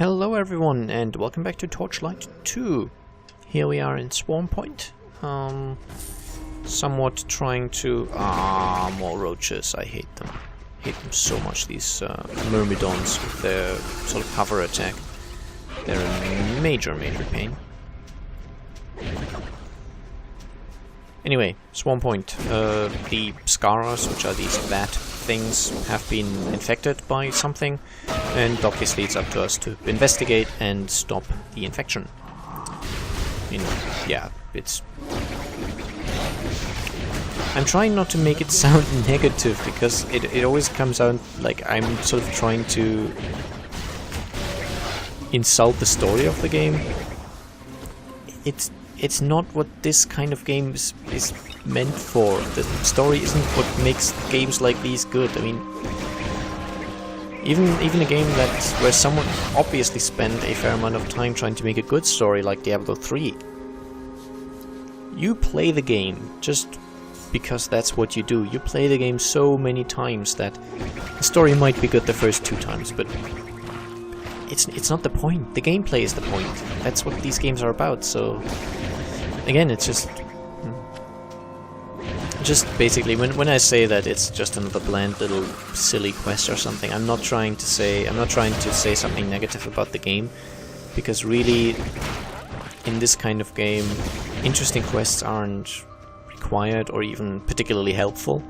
Hello everyone and welcome back to Torchlight 2. Here we are in Swarm Point. Somewhat trying to... more roaches. I hate them. Hate them so much, these myrmidons with their sort of hover attack. They're a major pain. Anyway, Swarm Point. The Scaras, which are these bat things, have been infected by something, and obviously it's up to us to investigate and stop the infection. Yeah, it's... I'm trying not to make it sound negative, because it always comes out like I'm sort of trying to insult the story of the game. It's not what this kind of game is meant for. The story isn't what makes games like these good. I mean, even a game where someone obviously spent a fair amount of time trying to make a good story, like Diablo 3. You play the game just because that's what you do. You play the game so many times that the story might be good the first 2 times, but it's not the point. The gameplay is the point. That's what these games are about. So again, it's just basically when I say that it's just another bland little silly quest or something, I'm not trying to say something negative about the game, because really in this kind of game interesting quests aren't required or even particularly helpful.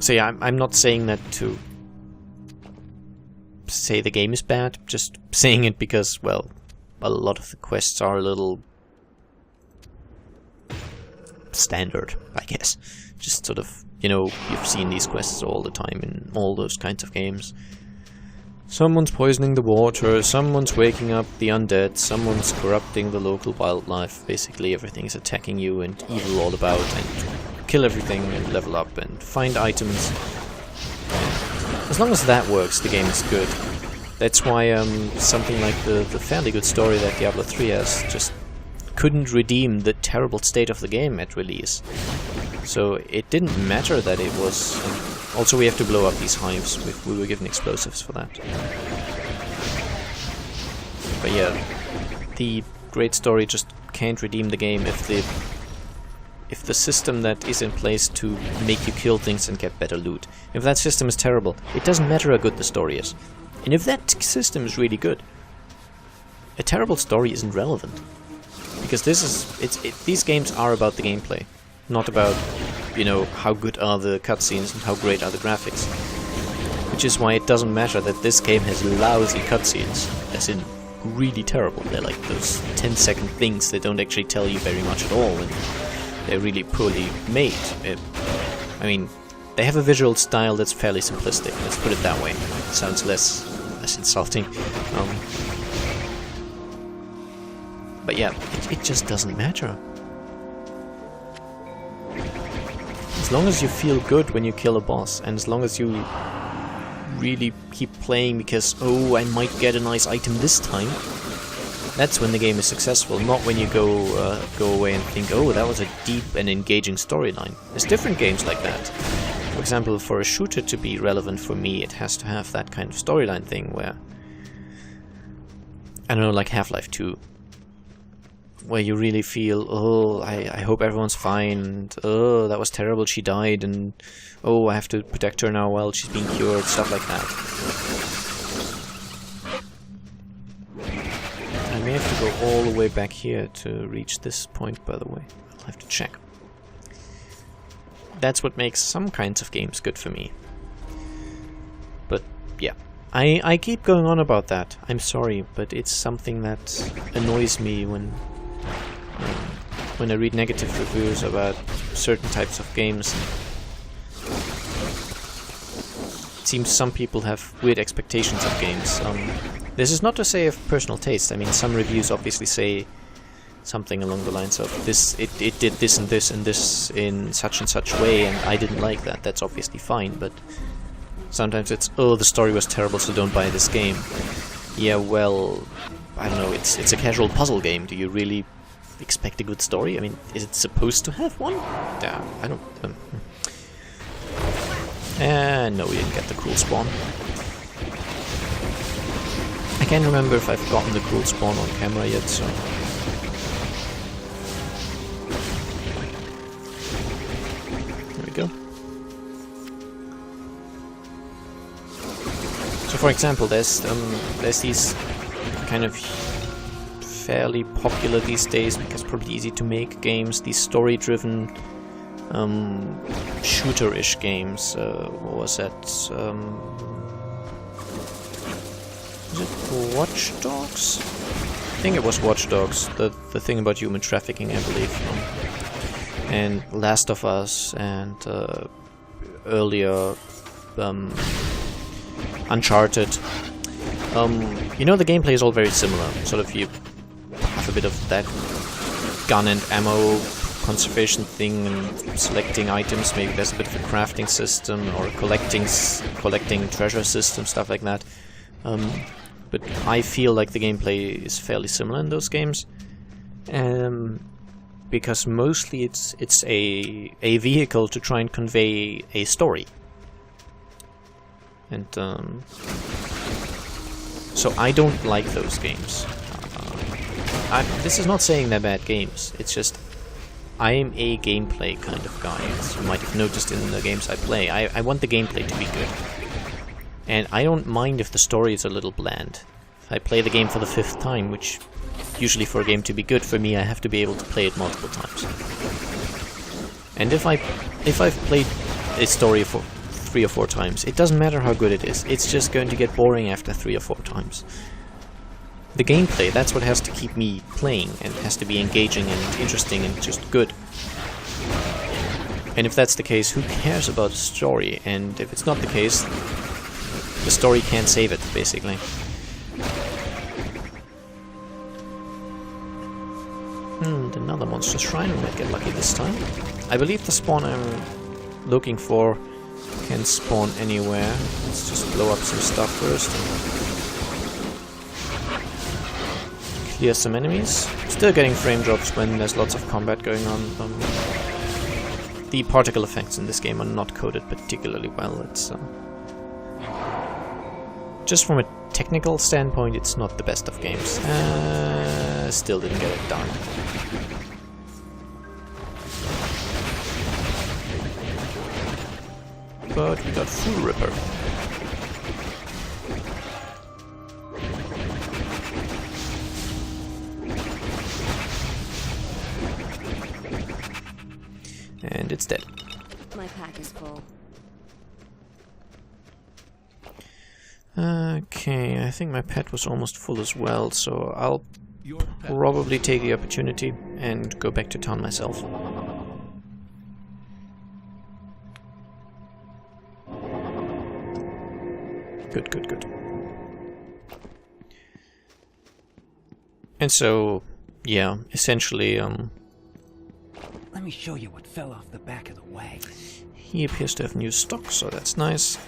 So yeah, I'm not saying that to say the game is bad, just saying it because, well, a lot of the quests are a little standard, I guess. Just sort of, you've seen these quests all the time in all those kinds of games. Someone's poisoning the water, someone's waking up the undead, someone's corrupting the local wildlife. Basically everything is attacking you and evil all about, and kill everything and level up and find items. As long as that works, the game is good. That's why something like the fairly good story that Diablo 3 has just couldn't redeem the terrible state of the game at release. So it didn't matter that it was... also we have to blow up these hives. We were given explosives for that. But yeah, the great story just can't redeem the game if the system that is in place to make you kill things and get better loot, if that system is terrible, it doesn't matter how good the story is. And if that system is really good, a terrible story isn't relevant. Because these games are about the gameplay, not about, how good are the cutscenes and how great are the graphics. Which is why it doesn't matter that this game has lousy cutscenes, as in really terrible. They're like those 10-second things that don't actually tell you very much at all, and they're really poorly made. I mean, they have a visual style that's fairly simplistic, let's put it that way. It sounds less insulting. But yeah, it just doesn't matter. As long as you feel good when you kill a boss, and as long as you really keep playing because, oh, I might get a nice item this time, that's when the game is successful, not when you go away and think, oh, that was a deep and engaging storyline. There's different games like that. For example, for a shooter to be relevant for me, it has to have that kind of storyline thing where, I don't know, like Half-Life 2, where you really feel, oh, I hope everyone's fine, and, oh, that was terrible, she died, and oh, I have to protect her now while she's being cured, stuff like that. I may have to go all the way back here to reach this point, by the way. I'll have to check. That's what makes some kinds of games good for me. But yeah, I keep going on about that. I'm sorry, but it's something that annoys me when I read negative reviews about certain types of games. It seems some people have weird expectations of games. This is not to say of personal taste. I mean, some reviews obviously say something along the lines of it did this and this and this in such and such way, and I didn't like that. That's obviously fine, but sometimes it's, oh, the story was terrible, so don't buy this game. Yeah, well, I don't know, it's a casual puzzle game. Do you really expect a good story? I mean, is it supposed to have one? Yeah, I don't... no, we didn't get the cool spawn. can't remember if I've gotten the cool spawn on camera yet, so... There we go. So for example, there's these kind of fairly popular these days, because probably easy to make games, these story-driven shooter-ish games. What was that? Was it Watch Dogs? I think it was Watch Dogs, the thing about human trafficking, I believe. And Last of Us, and earlier Uncharted. You know, the gameplay is all very similar. Sort of you have a bit of that gun and ammo conservation thing and selecting items. Maybe there's a bit of a crafting system or collecting treasure system, stuff like that. But I feel like the gameplay is fairly similar in those games, because mostly it's a vehicle to try and convey a story. And so I don't like those games. This is not saying they're bad games, it's just I'm a gameplay kind of guy, as you might have noticed in the games I play. I want the gameplay to be good. And I don't mind if the story is a little bland. If I play the game for the 5th time, which usually for a game to be good for me I have to be able to play it multiple times. And if I've played a story for 3 or 4 times, it doesn't matter how good it is, it's just going to get boring after 3 or 4 times. The gameplay, that's what has to keep me playing, and has to be engaging and interesting and just good. And if that's the case, who cares about the story? And if it's not the case, the story can't save it, basically. And another monster shrine, we might get lucky this time. I believe the spawn I'm looking for can spawn anywhere. Let's just blow up some stuff first. Clear some enemies. Still getting frame drops when there's lots of combat going on. The particle effects in this game are not coded particularly well. It's just from a technical standpoint, it's not the best of games. Still didn't get it done. But we got Full Ripper. And it's dead. My pack is full. Okay, I think my pet was almost full as well, so I'll probably take the opportunity and go back to town myself. Good, good, good. And so, yeah, essentially, Let me show you what fell off the back of the wagon. He appears to have new stock, so that's nice.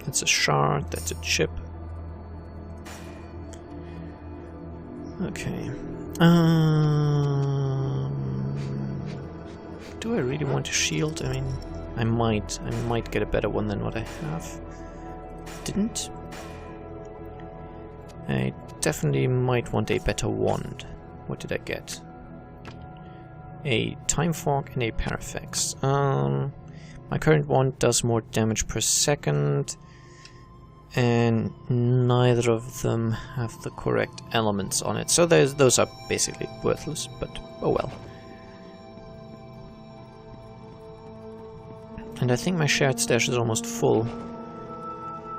That's a shard, that's a chip. Okay. Do I really want a shield? I mean, I might get a better one than what I have. Didn't. I definitely might want a better wand. What did I get? A time fork and a parafex. My current wand does more damage per second, and neither of them have the correct elements on it. So those are basically worthless, but oh well. And I think my shared stash is almost full.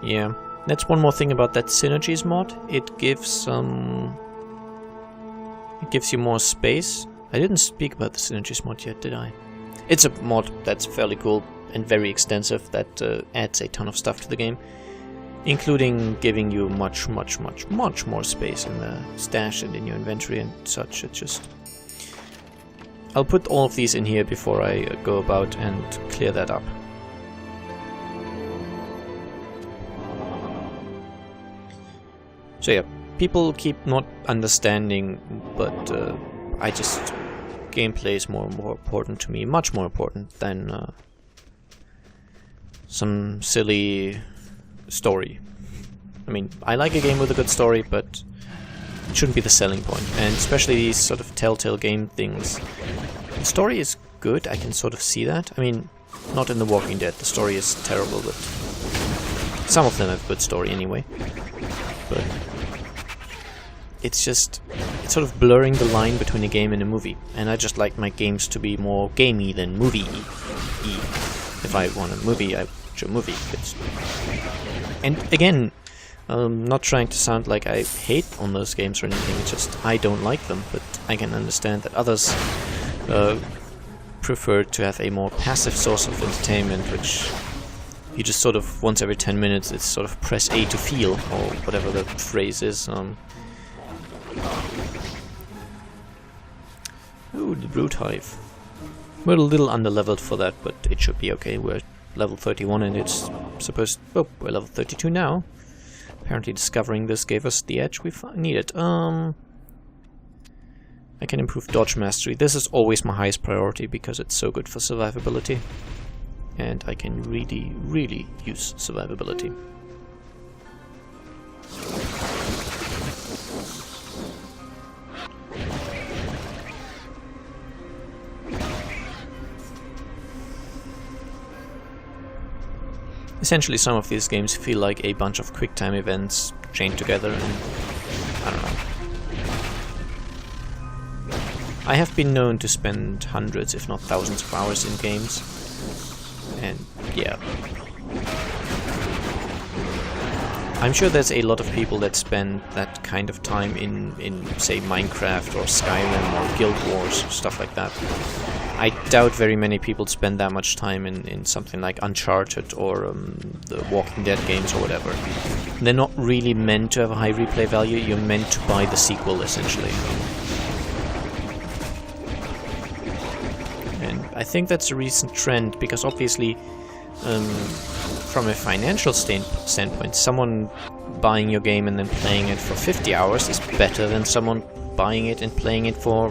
Yeah, that's one more thing about that Synergies mod. It gives you more space. I didn't speak about the Synergies mod yet, did I? It's a mod that's fairly cool and very extensive, that adds a ton of stuff to the game, including giving you much more space in the stash and in your inventory and such. It just... I'll put all of these in here before I go about and clear that up. So yeah, people keep not understanding, but I just... gameplay is more important to me, much more important than some silly story. I mean, I like a game with a good story, but it shouldn't be the selling point. And especially these sort of Telltale game things. The story is good, I can sort of see that. I mean, not in The Walking Dead, the story is terrible, but some of them have good story anyway. But it's just, it's sort of blurring the line between a game and a movie. And I just like my games to be more gamey than movie-y. If I want a movie, I watch a movie. And again, not trying to sound like I hate on those games or anything, it's just I don't like them, but I can understand that others prefer to have a more passive source of entertainment, which you just sort of, once every 10 minutes, it's sort of press A to feel, or whatever the phrase is. Ooh, the Brood Hive. We're a little underleveled for that, but it should be okay. We're level 31 and it's supposed... Oh, we're level 32 now. Apparently discovering this gave us the edge we needed. I can improve dodge mastery. This is always my highest priority because it's so good for survivability. And I can really, really use survivability. Essentially, some of these games feel like a bunch of quick-time events chained together, and I don't know. I have been known to spend hundreds, if not thousands of hours in games, and yeah. I'm sure there's a lot of people that spend that kind of time in say, Minecraft or Skyrim or Guild Wars, stuff like that. I doubt very many people spend that much time in something like Uncharted or the Walking Dead games or whatever. They're not really meant to have a high replay value, you're meant to buy the sequel, essentially. And I think that's a recent trend, because obviously, from a financial standpoint, someone buying your game and then playing it for 50 hours is better than someone buying it and playing it for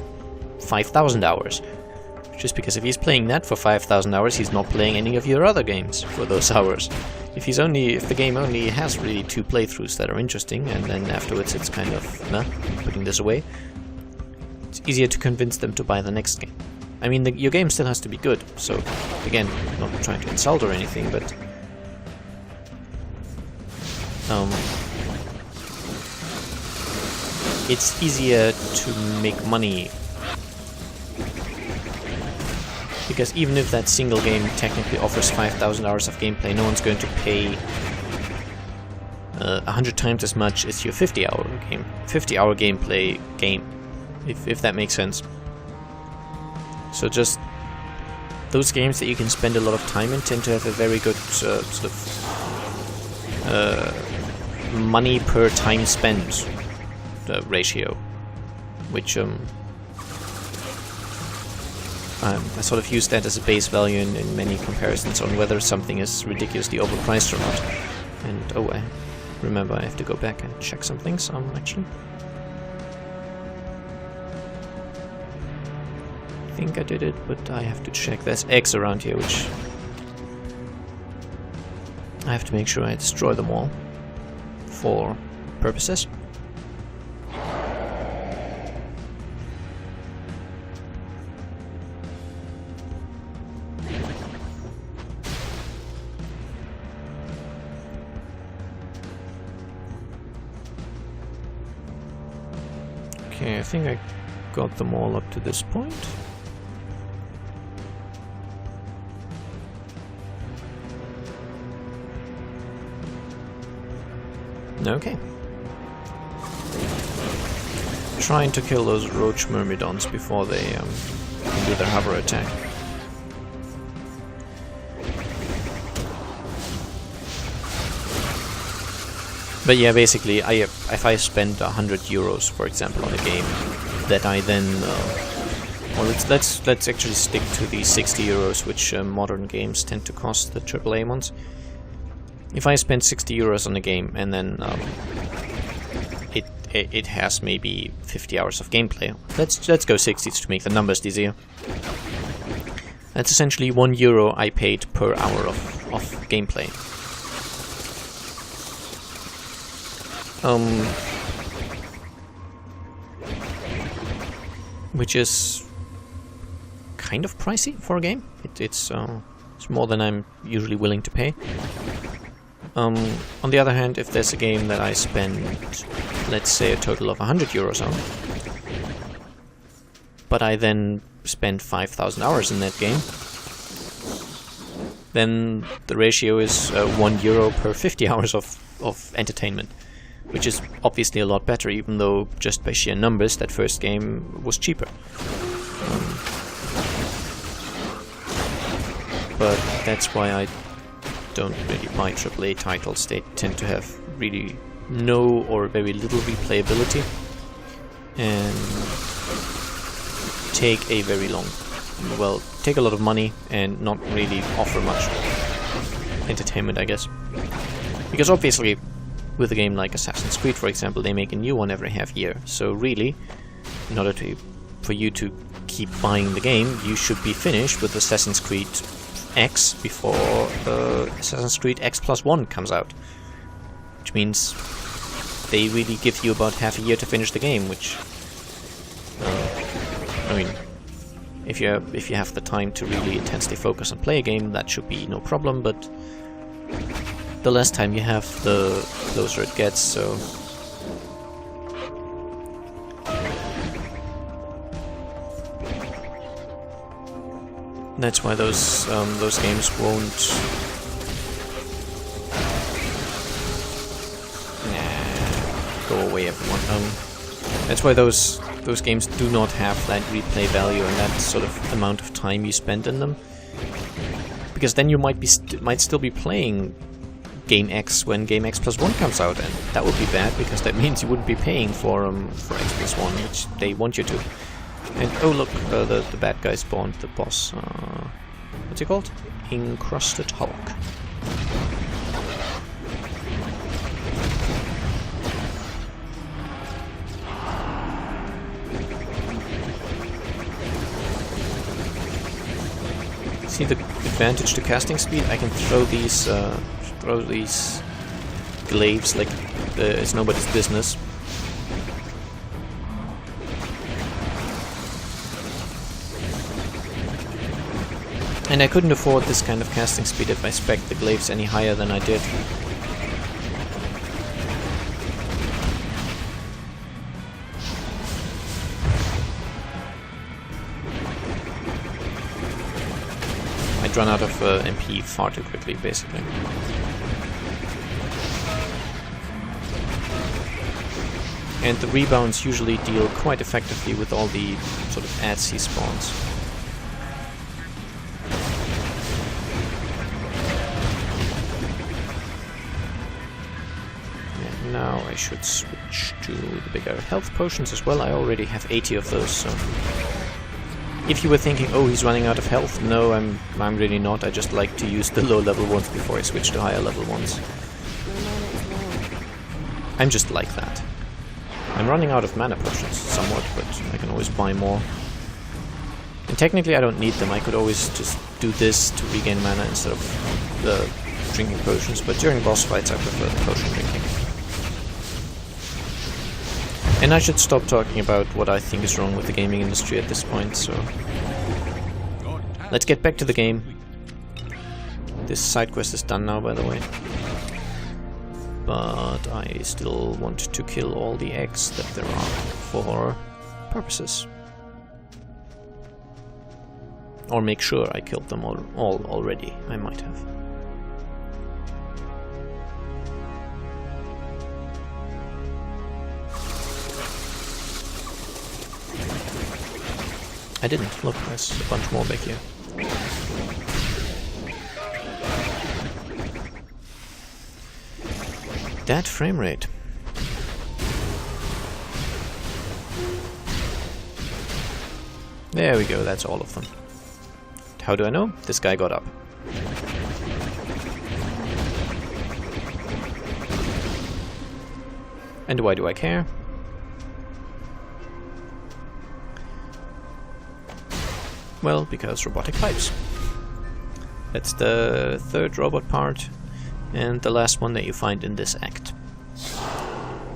5,000 hours. Just because if he's playing that for 5,000 hours, he's not playing any of your other games for those hours. If the game only has really 2 playthroughs that are interesting, and then afterwards it's kind of, nah, putting this away, it's easier to convince them to buy the next game. I mean, your game still has to be good, so, again, not trying to insult or anything, but... it's easier to make money. Because even if that single game technically offers 5,000 hours of gameplay, no one's going to pay 100 times as much as your 50-hour game, 50-hour gameplay game, if that makes sense. So just those games that you can spend a lot of time in tend to have a very good sort of money per time spent ratio, which I sort of use that as a base value in many comparisons on whether something is ridiculously overpriced or not. And oh, I remember I have to go back and check some things, actually. I think I did it, but I have to check. There's eggs around here, which I have to make sure I destroy them all for purposes. Okay, I think I got them all up to this point. Okay. Trying to kill those roach myrmidons before they can do their hover attack. But yeah, basically, if I spend 100 euros, for example, on a game, that I then, well, let's actually stick to the 60 euros, which modern games tend to cost, the AAA ones. If I spend 60 euros on a game and then it has maybe 50 hours of gameplay, let's go 60 to make the numbers easier. That's essentially €1 I paid per hour of gameplay. Which is kind of pricey for a game. It's more than I'm usually willing to pay. On the other hand, if there's a game that I spend, let's say, a total of 100 euros on, but I then spend 5,000 hours in that game, then the ratio is 1 euro per 50 hours of entertainment, which is obviously a lot better, even though just by sheer numbers that first game was cheaper. But that's why I don't really buy AAA titles. They tend to have really no or very little replayability and take a very long, well, take a lot of money and not really offer much entertainment, I guess. Because obviously, with a game like Assassin's Creed, for example, they make a new one every half year. So really, in order for you to keep buying the game, you should be finished with Assassin's Creed X before Assassin's Creed X+1 comes out. Which means they really give you about half a year to finish the game, which I mean, if you have the time to really intensely focus and play a game, that should be no problem, but the less time you have, the closer it gets, so that's why those games won't. Nah, go away, everyone. That's why those games do not have that replay value and that sort of amount of time you spend in them, because then you might still be playing Game X when Game X+1 comes out, and that would be bad because that means you wouldn't be paying for X+1, which they want you to. And oh look, the bad guy spawned the boss. What's he called? Encrusted Hulk. See the advantage to casting speed? I can throw these glaives like it's nobody's business. And I couldn't afford this kind of casting speed if I spec'd the glaives any higher than I did. I'd run out of MP far too quickly, basically. And the rebounds usually deal quite effectively with all the sort of ads he spawns. And now I should switch to the bigger health potions as well. I already have 80 of those, so... If you were thinking, oh, he's running out of health, no, I'm really not. I just like to use the low level ones before I switch to higher level ones. I'm just like that. I'm running out of mana potions somewhat, but I can always buy more. And technically I don't need them. I could always just do this to regain mana instead of the drinking potions, but during boss fights I prefer the potion drinking. And I should stop talking about what I think is wrong with the gaming industry at this point, so... Let's get back to the game. This side quest is done now, by the way. But I still want to kill all the eggs that there are for purposes. Or make sure I killed them all already. I might have. I didn't. Look, there's a bunch more back here. That frame rate. There we go, that's all of them. How do I know? This guy got up. And why do I care? Well, because robotic pipes. That's the third robot part, and the last one that you find in this act.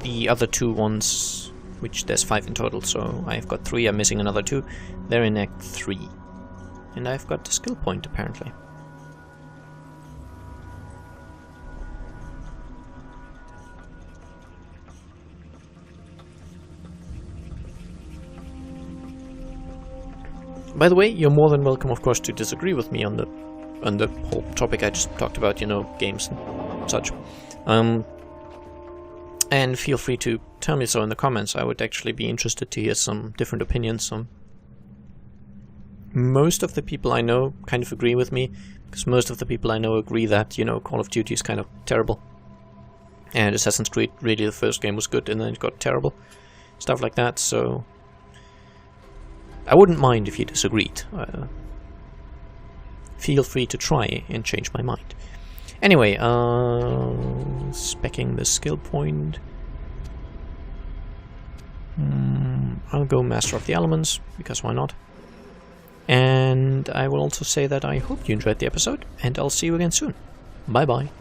the other 2 ones, which there's 5 in total, so I've got 3, I'm missing another 2. They're in Act 3. And I've got the skill point, apparently. By the way, you're more than welcome, of course, to disagree with me on the whole topic I just talked about, you know, games and such. And feel free to tell me so in the comments. I would actually be interested to hear some different opinions. Most of the people I know kind of agree with me, because most of the people I know agree that, you know, Call of Duty is kind of terrible. And Assassin's Creed, really the first game was good and then it got terrible. Stuff like that, so... I wouldn't mind if you disagreed. Feel free to try and change my mind. Anyway, speccing the skill point. I'll go Master of the Elements, because why not? And I will also say that I hope you enjoyed the episode, and I'll see you again soon. Bye bye.